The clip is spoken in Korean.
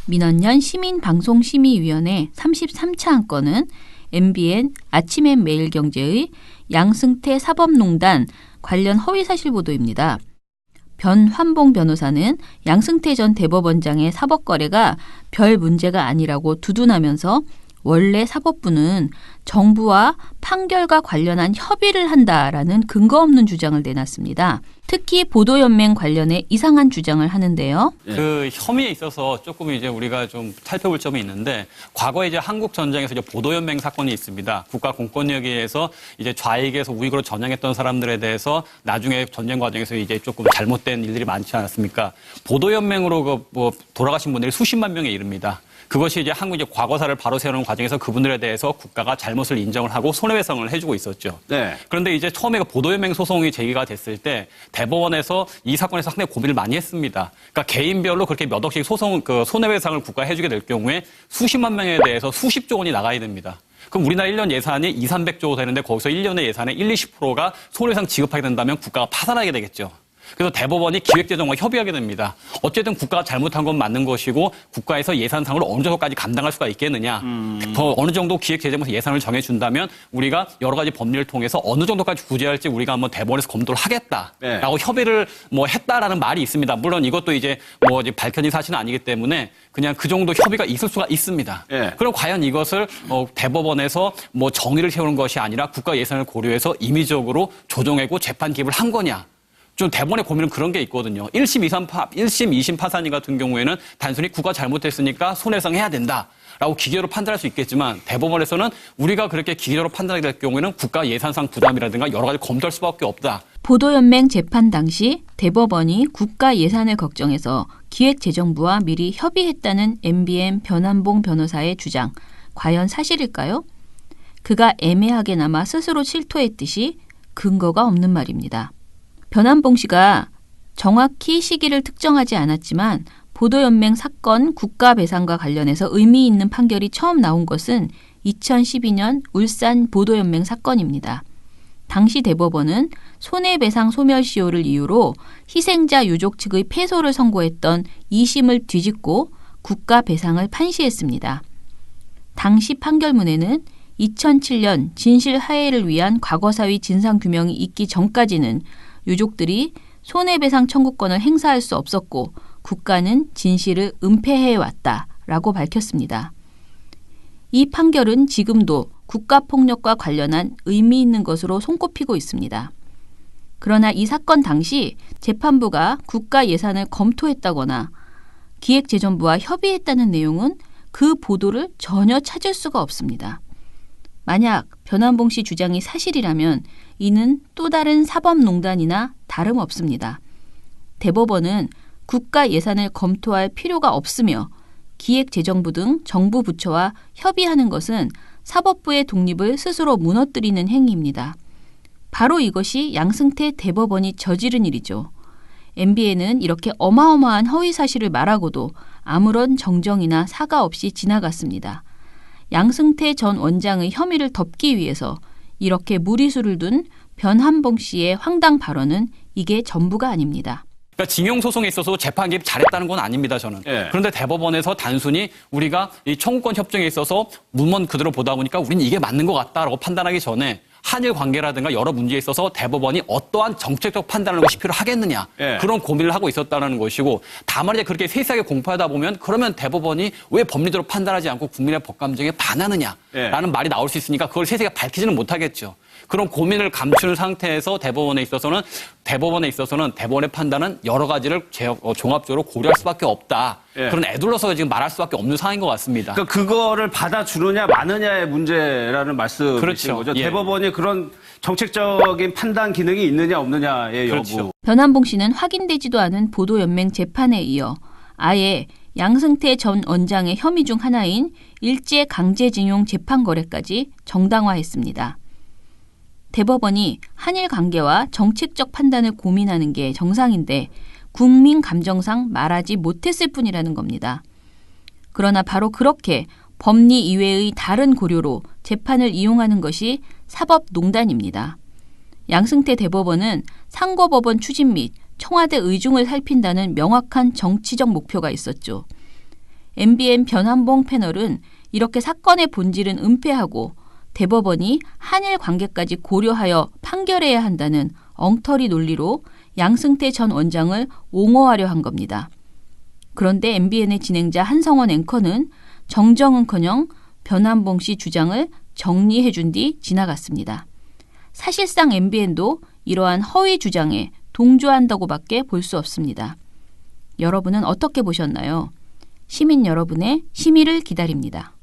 민원연 시민방송심의위원회 33차 안건은 MBN 아침엔 매일경제의 양승태 사법농단 관련 허위사실 보도입니다. 변환봉 변호사는 양승태 전 대법원장의 사법거래가 별 문제가 아니라고 두둔하면서 원래 사법부는 정부와 판결과 관련한 협의를 한다라는 근거 없는 주장을 내놨습니다. 특히 보도연맹 관련해 이상한 주장을 하는데요. 그 혐의에 있어서 조금 이제 우리가 좀 살펴볼 점이 있는데, 과거에 이제 한국 전쟁에서 이제 보도연맹 사건이 있습니다. 국가 공권력에 의해서 이제 좌익에서 우익으로 전향했던 사람들에 대해서 나중에 전쟁 과정에서 이제 조금 잘못된 일들이 많지 않았습니까? 보도연맹으로 돌아가신 분들이 수십만 명에 이릅니다. 그것이 이제 한국 과거사를 바로 세우는 과정에서 그분들에 대해서 국가가 잘못을 인정을 하고 손해배상을 해주고 있었죠. 네. 그런데 이제 처음에 보도연맹 소송이 제기가 됐을 때 대법원에서 이 사건에서 상당히 고민을 많이 했습니다. 그러니까 개인별로 그렇게 몇 억씩 손해배상을 국가에 해주게 될 경우에 수십만 명에 대해서 수십조 원이 나가야 됩니다. 그럼 우리나라 1년 예산이 200~300조 되는데 거기서 1년의 예산의 1~20%가 손해배상 지급하게 된다면 국가가 파산하게 되겠죠. 그래서 대법원이 기획재정과 협의하게 됩니다. 어쨌든 국가가 잘못한 건 맞는 것이고 국가에서 예산상으로 어느 정도까지 감당할 수가 있겠느냐. 더 어느 정도 기획재정에서 예산을 정해준다면 우리가 여러 가지 법리를 통해서 어느 정도까지 구제할지 우리가 한번 대법원에서 검토를 하겠다라고 협의를 했다라는 말이 있습니다. 물론 이것도 이제 밝혀진 사실은 아니기 때문에 그냥 그 정도 협의가 있을 수가 있습니다. 그럼 과연 이것을 대법원에서 정의를 세우는 것이 아니라 국가 예산을 고려해서 임의적으로 조정하고 재판 개입을 한 거냐. 좀 대법원의 고민은 그런 게 있거든요. 1심, 2심 판사님 같은 경우에는 단순히 국가 잘못했으니까 손해배상 해야 된다라고 기계로 판단할 수 있겠지만 대법원에서는 우리가 그렇게 기계로 판단하게 될 경우에는 국가 예산상 부담이라든가 여러 가지 검토할 수밖에 없다. 보도연맹 재판 당시 대법원이 국가 예산을 걱정해서 기획재정부와 미리 협의했다는 MBN 변환봉 변호사의 주장, 과연 사실일까요? 그가 애매하게나마 스스로 실토했듯이 근거가 없는 말입니다. 변환봉 씨가 정확히 시기를 특정하지 않았지만 보도연맹 사건 국가배상과 관련해서 의미 있는 판결이 처음 나온 것은 2012년 울산 보도연맹 사건입니다. 당시 대법원은 손해배상 소멸시효를 이유로 희생자 유족 측의 패소를 선고했던 2심을 뒤집고 국가배상을 판시했습니다. 당시 판결문에는 2007년 진실화해를 위한 과거사위 진상규명이 있기 전까지는 유족들이 손해배상 청구권을 행사할 수 없었고 국가는 진실을 은폐해왔다라고 밝혔습니다. 이 판결은 지금도 국가폭력과 관련한 의미 있는 것으로 손꼽히고 있습니다. 그러나 이 사건 당시 재판부가 국가 예산을 검토했다거나 기획재정부와 협의했다는 내용은 그 보도를 전혀 찾을 수가 없습니다. 만약 변환봉 씨 주장이 사실이라면 이는 또 다른 사법농단이나 다름없습니다. 대법원은 국가 예산을 검토할 필요가 없으며 기획재정부 등 정부 부처와 협의하는 것은 사법부의 독립을 스스로 무너뜨리는 행위입니다. 바로 이것이 양승태 대법원이 저지른 일이죠. MBN은 이렇게 어마어마한 허위 사실을 말하고도 아무런 정정이나 사과 없이 지나갔습니다. 양승태 전 원장의 혐의를 덮기 위해서 이렇게 무리수를 둔 변환봉 씨의 황당 발언은 이게 전부가 아닙니다. 그러니까 징용소송에 있어서 재판 개입 잘했다는 건 아닙니다, 저는. 그런데 대법원에서 단순히 우리가 이 청구권 협정에 있어서 문건 그대로 보다 보니까 우리는 이게 맞는 것 같다라고 판단하기 전에 한일 관계라든가 여러 문제에 있어서 대법원이 어떠한 정책적 판단을 것이 필요하겠느냐. 그런 고민을 하고 있었다는 것이고, 다만 이제 그렇게 세세하게 공부하다 보면 그러면 대법원이 왜 법리대로 판단하지 않고 국민의 법감정에 반하느냐라는 말이 나올 수 있으니까 그걸 세세하게 밝히지는 못하겠죠. 그런 고민을 감추는 상태에서 대법원에 있어서는 대법원의 판단은 여러 가지를 종합적으로 고려할 수밖에 없다. 그런 애둘러서 지금 말할 수밖에 없는 상황인 것 같습니다. 그러니까 그거를 받아주느냐 마느냐의 문제라는 말씀이신 그렇죠. 거죠. 대법원이 그런 정책적인 판단 기능이 있느냐 없느냐의 여부. 그렇죠. 변환봉 씨는 확인되지도 않은 보도연맹 재판에 이어 아예 양승태 전 원장의 혐의 중 하나인 일제강제징용 재판 거래까지 정당화했습니다. 대법원이 한일 관계와 정책적 판단을 고민하는 게 정상인데 국민 감정상 말하지 못했을 뿐이라는 겁니다. 그러나 바로 그렇게 법리 이외의 다른 고려로 재판을 이용하는 것이 사법농단입니다. 양승태 대법원은 상고법원 추진 및 청와대 의중을 살핀다는 명확한 정치적 목표가 있었죠. MBN 변환봉 패널은 이렇게 사건의 본질은 은폐하고 대법원이 한일 관계까지 고려하여 판결해야 한다는 엉터리 논리로 양승태 전 원장을 옹호하려 한 겁니다. 그런데 MBN의 진행자 한성원 앵커는 정정은커녕 변환봉 씨 주장을 정리해준 뒤 지나갔습니다. 사실상 MBN도 이러한 허위 주장에 동조한다고밖에 볼 수 없습니다. 여러분은 어떻게 보셨나요? 시민 여러분의 심의를 기다립니다.